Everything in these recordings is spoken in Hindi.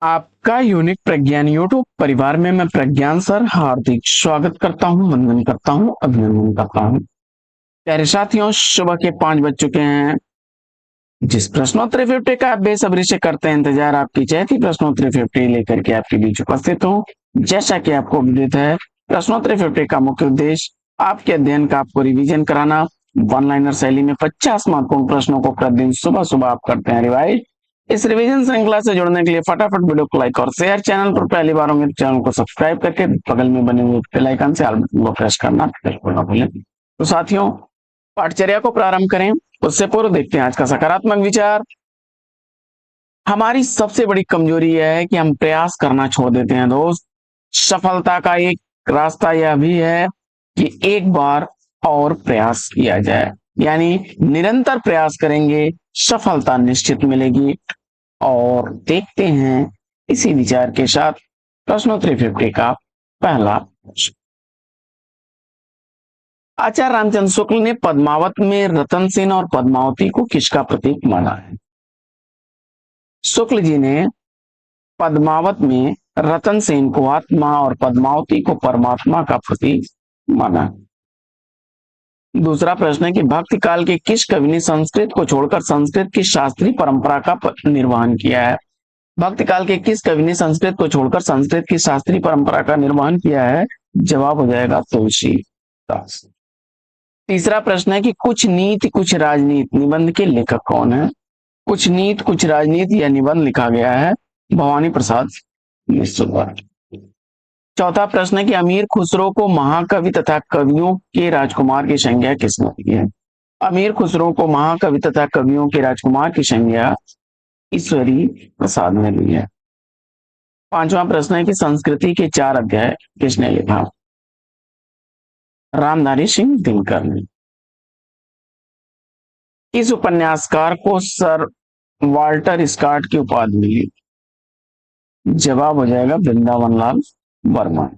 आपका यूनिक प्रज्ञान यूट्यूब परिवार में मैं प्रज्ञान सर हार्दिक स्वागत करता हूं, वंदन करता हूं, अभिनंदन करता हूं। प्यारे साथियों, सुबह के 5 बज चुके हैं। जिस प्रश्नोत्तरी 50 का आप बेसब्री से करते हैं इंतजार, आपकी चहती प्रश्नोत्तरी 50 लेकर के आपके बीच उपस्थित हूँ। जैसा कि आपको विदित है, प्रश्नोत्तरी 50 का मुख्य उद्देश्य आपके अध्ययन का आपको रिवीजन कराना। वन लाइनर शैली में 50 महत्वपूर्ण प्रश्नों को प्रतिदिन सुबह सुबह आप करते हैं रिवाइज। इस रिवीजन श्रृंखला से जुड़ने के लिए फटाफट वीडियो को लाइक और शेयर, चैनल पर पहली बार होंगे तो चैनल को सब्सक्राइब करके बगल में बने हुए बेल आइकन से ऑल बटन को प्रेस करना बिल्कुल ना भूलें। तो साथियों, पाठचर्या को प्रारंभ करें उससे पूर्व देखते हैं आज का सकारात्मक विचार। हमारी सबसे बड़ी कमजोरी यह है कि हम प्रयास करना छोड़ देते हैं दोस्त। सफलता का एक रास्ता यह भी है कि एक बार और प्रयास किया जाए, यानी निरंतर प्रयास करेंगे, सफलता निश्चित मिलेगी। और देखते हैं इसी विचार के साथ प्रश्नोत्तरी 50 का पहला प्रश्न। आचार्य रामचंद्र शुक्ल ने पद्मावत में रतन सेन और पद्मावती को किसका प्रतीक माना है? शुक्ल जी ने पद्मावत में रतन सेन को आत्मा और पद्मावती को परमात्मा का प्रतीक माना। दूसरा प्रश्न है कि भक्ति काल के किस कवि ने संस्कृत को छोड़कर संस्कृत की शास्त्रीय परंपरा का निर्वहन किया है? भक्ति काल के किस कवि ने संस्कृत को छोड़कर संस्कृत की शास्त्रीय परंपरा का निर्वहन किया है? जवाब हो जाएगा तुलसीदास। तीसरा प्रश्न है कि कुछ नीति कुछ राजनीति निबंध के लेखक कौन है? कुछ नीति कुछ राजनीति यह निबंध लिखा गया है भवानी प्रसाद मिश्र द्वारा। चौथा प्रश्न है कि अमीर खुसरो को महाकवि तथा कवियों के राजकुमार की संज्ञा किसने दी है? अमीर खुसरो को महाकवि तथा कवियों के राजकुमार की संज्ञा ईश्वरी प्रसाद ने दी है। पांचवा प्रश्न है कि संस्कृति के 4 अध्याय किसने लिखा? रामधारी सिंह दिनकर ने। इस उपन्यासकार को सर वाल्टर स्कॉट की उपाधि मिली? जवाब हो जाएगा वृंदावन लाल वर्मा।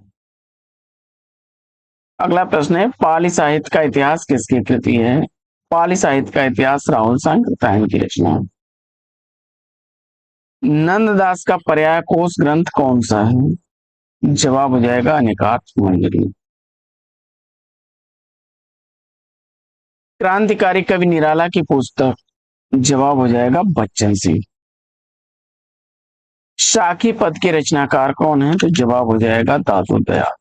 अगला प्रश्न है पाली साहित्य का इतिहास किसकी कृति है? पाली साहित्य का इतिहास राहुल सांकृत्यायन की रचना है। नंददास का पर्याय कोश ग्रंथ कौन सा है? जवाब हो जाएगा अनेकार्थ मंजरी। क्रांतिकारी कवि निराला की पुस्तक? जवाब हो जाएगा बच्चन सिंह। शाखी पद के रचनाकार कौन है? तो जवाब हो जाएगा दादू दयाल।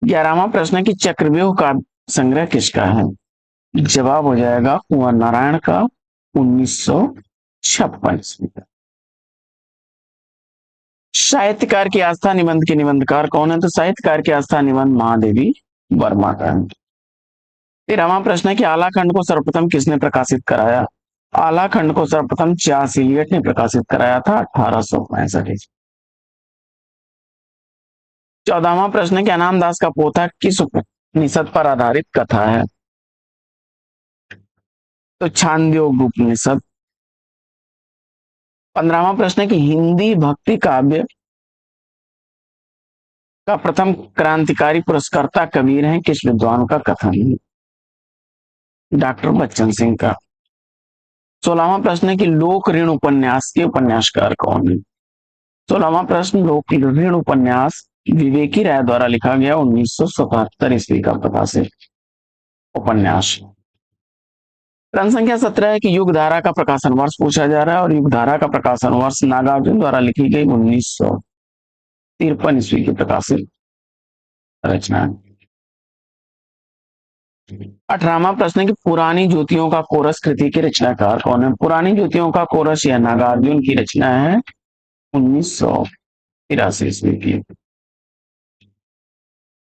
11वां प्रश्न कि चक्रव्यूह का संग्रह किसका है? जवाब हो जाएगा कुंवर नारायण का 1956 ईस्वी का। साहित्यकार की आस्था निबंध के निबंधकार कौन है? तो साहित्यकार की आस्था निबंध महादेवी वर्मा का है। 13वां प्रश्न है कि आलाखंड को सर्वप्रथम किसने प्रकाशित कराया? आलाखंड को सर्वप्रथम चार्ल्स इलियट ने प्रकाशित कराया था 1865। 14वां प्रश्न है कि अनाम दास का पोथा किस उपनिषद पर आधारित कथा है? तो छांदोग्य उपनिषद। 15वां प्रश्न है कि हिंदी भक्ति काव्य का प्रथम क्रांतिकारी पुरस्कर्ता कबीर है किस विद्वान का कथन है? डॉक्टर बच्चन सिंह का। 16वां प्रश्न है कि लोक ऋण उपन्यास के उपन्यासकार कौन है? 16वां प्रश्न लोक ऋण उपन्यास विवेकी राय द्वारा लिखा गया 1977 ईस्वी का प्रकाशित उपन्यास। प्रश्न संख्या 17 है कि युग धारा का प्रकाशन वर्ष पूछा जा रहा है और युग धारा का प्रकाशन वर्ष नागार्जुन द्वारा लिखी गई 1953 ईस्वी की प्रकाशित रचना। 18वां प्रश्न है कि पुरानी ज्योतियों का कोरस कृति के रचनाकार कौन है? पुरानी ज्योतियों का कोरस यह नागार्जुन की रचना है 1983 ईस्वी की।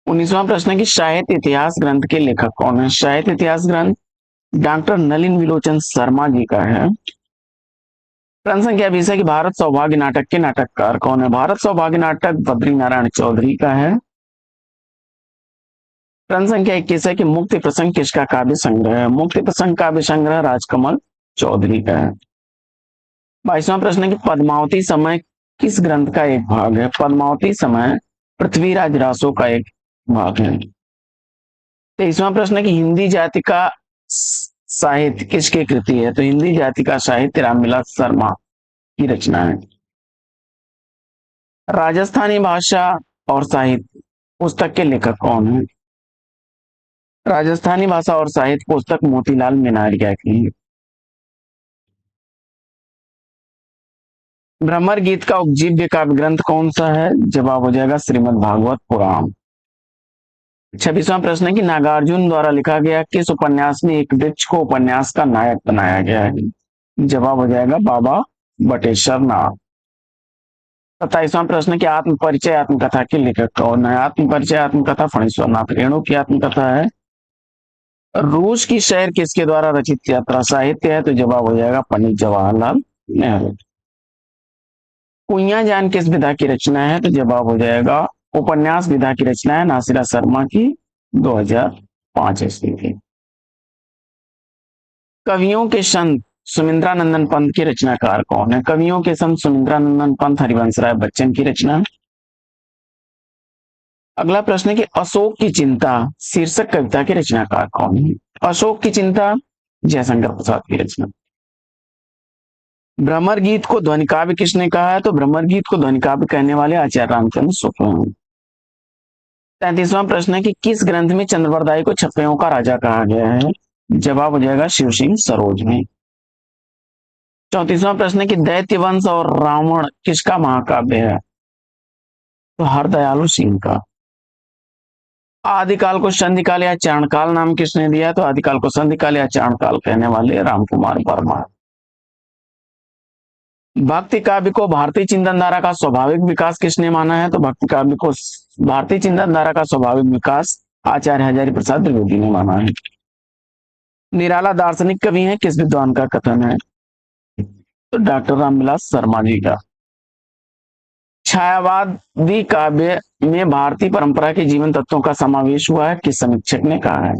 19वां प्रश्न है कि साहित्य इतिहास ग्रंथ के लेखक कौन है? साहित्य इतिहास ग्रंथ डॉक्टर नलिन विलोचन शर्मा जी का है। प्रश्न संख्या 20 है कि भारत सौभाग्य नाटक के नाटककार कौन है? भारत सौभाग्य नाटक बद्री नारायण चौधरी का है। प्रश्न संख्या 21 है कि मुक्ति प्रसंग किसका काव्य संग्रह है? मुक्ति प्रसंग काव्य संग्रह राजकमल चौधरी का है। 22वां प्रश्न है कि पद्मावती समय किस ग्रंथ का एक भाग है? पद्मावती समय पृथ्वीराज रासो का एक भाग है। 23वां प्रश्न है कि हिंदी जाति का साहित्य किसकी कृति है? तो हिंदी जाति का साहित्य रामविलास शर्मा की रचना है? राजस्थानी भाषा और साहित्य पुस्तक के लेखक कौन है? राजस्थानी भाषा और साहित्य पुस्तक मोतीलाल मिनारिया की है। भ्रमर गीत का उपजीव्य काव्य ग्रंथ कौन सा है? जवाब हो जाएगा श्रीमद् भागवत पुराण। 26वां प्रश्न है कि नागार्जुन द्वारा लिखा गया किस उपन्यास में एक वृक्ष को उपन्यास का नायक बनाया गया है? जवाब हो जाएगा बाबा बटेश्वर नाथ। 27वां प्रश्न की आत्म परिचय आत्मकथा के लेखक कौन है? आत्म परिचय आत्मकथा फणीश्वर नाथ रेणु की आत्मकथा है। रूस की शहर किसके द्वारा रचित यात्रा साहित्य है? तो जवाब हो जाएगा पंडित जवाहरलाल नेहरू। कुइया जान किस विधा की रचना है? तो जवाब हो जाएगा उपन्यास विधा की रचना है, नासिरा शर्मा की 2005 ईस्वी की। कवियों के संत सुमिंद्रानंदन पंत के रचनाकार कौन है? कवियों के संत सुमिंद्रानंदन पंत हरिवंश राय बच्चन की रचना। अगला प्रश्न है कि अशोक की चिंता शीर्षक कविता के रचनाकार कौन है? अशोक की चिंता जयशंकर प्रसाद की रचना। भ्रमर गीत को ध्वनि काव्य किसने कहा है? तो भ्रमर गीत को ध्वनि काव्य कहने वाले आचार्य रामचंद्र शुक्ल हैं। 33वां प्रश्न है कि किस ग्रंथ में चंद्रवरदाई को छप्पयों का राजा कहा गया है? जवाब हो जाएगा शिव सिंह सरोज में। 34वां प्रश्न है कि दैत्य वंश और रावण किसका महाकाव्य है? तो हरदयालु सिंह का। आदिकाल को संधिकाल या चारणकाल नाम किसने दिया? तो आदिकाल को संधिकाल या चारणकाल कहने वाले रामकुमार वर्मा। भक्ति काव्य को भारतीय चिंतन धारा का स्वाभाविक विकास किसने माना है? तो भक्ति काव्य को भारतीय चिंतन धारा का स्वाभाविक विकास आचार्य हजारी प्रसाद द्विवेदी ने माना है। निराला दार्शनिक कवि है किस विद्वान का कथन है? तो डॉक्टर रामविलास शर्मा जी का। छायावादी काव्य में भारतीय परंपरा के जीवन तत्वों का समावेश हुआ है किस समीक्षक ने कहा है?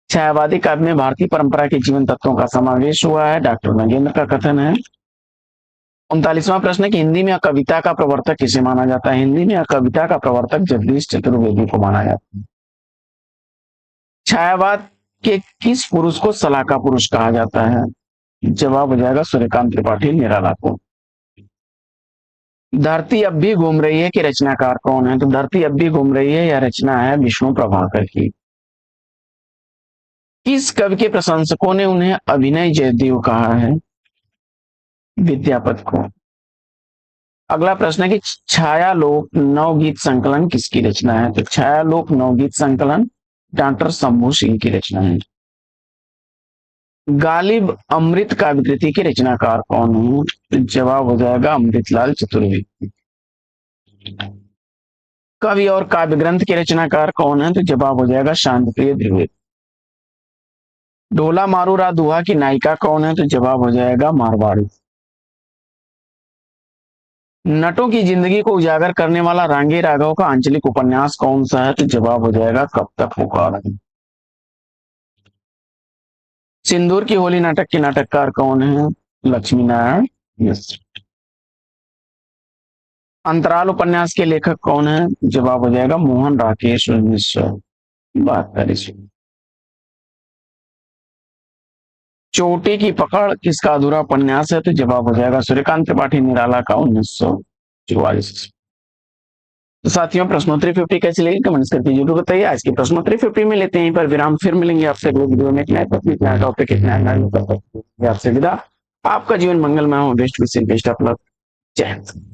छायावादी काव्य में भारतीय परंपरा के जीवन तत्वों का समावेश हुआ है, डॉक्टर नगेंद्र का कथन है। 39वां प्रश्न है कि हिंदी में कविता का प्रवर्तक किसे माना जाता है? हिंदी में कविता का प्रवर्तक जगदीश चतुर्वेदी को माना जाता है। छायावाद के किस पुरुष को सलाहका पुरुष कहा जाता है? जवाब हो जाएगा सूर्यकांत त्रिपाठी निराला को। धरती अब भी घूम रही है कि रचनाकार कौन है? तो धरती अब भी घूम रही है यह रचना है विष्णु प्रभाकर की। किस कवि के प्रशंसकों ने उन्हें अभिनय जयदेव कहा है? विद्यापति को। अगला प्रश्न है कि छायालोक नवगीत संकलन किसकी रचना है? तो छायालोक नवगीत संकलन डॉक्टर शंभू सिंह की रचना है। गालिब अमृत काव्य कृति के रचनाकार कौन है? तो जवाब हो जाएगा अमृतलाल चतुर्वेदी। कवि और काव्य ग्रंथ के रचनाकार कौन है? तो जवाब हो जाएगा शांतिप्रिय द्विवेदी। ढोला मारूरा दुहा की नायिका कौन है? तो जवाब हो जाएगा मारवाड़ी। नटों की जिंदगी को उजागर करने वाला रांगे राघव का आंचलिक उपन्यास कौन सा है? तो जवाब हो जाएगा कब तक पुकार है। सिंदूर की होली नाटक के नाटककार कौन है? लक्ष्मी नारायण मिश्र। अंतराल उपन्यास के लेखक कौन है? जवाब हो जाएगा मोहन राकेश 1972 ईस्वी। चोटी की पकड़ किसका अधूरा उपन्यास है? तो जवाब हो जाएगा सूर्यकांत त्रिपाठी निराला का 1944। तो साथियों प्रश्नोत्तरी 50 कैसी लगी कमेंट्स करके जरूर बताइए। आज की प्रश्नोत्तरी 50 में लेते हैं पर विराम, फिर मिलेंगे आपसे अगले वीडियो में एक नए टॉपिक नया टॉपिक एक नया आपसे विदा। आपका जीवन मंगलमय हो, best wish best of luck. जय हिंद।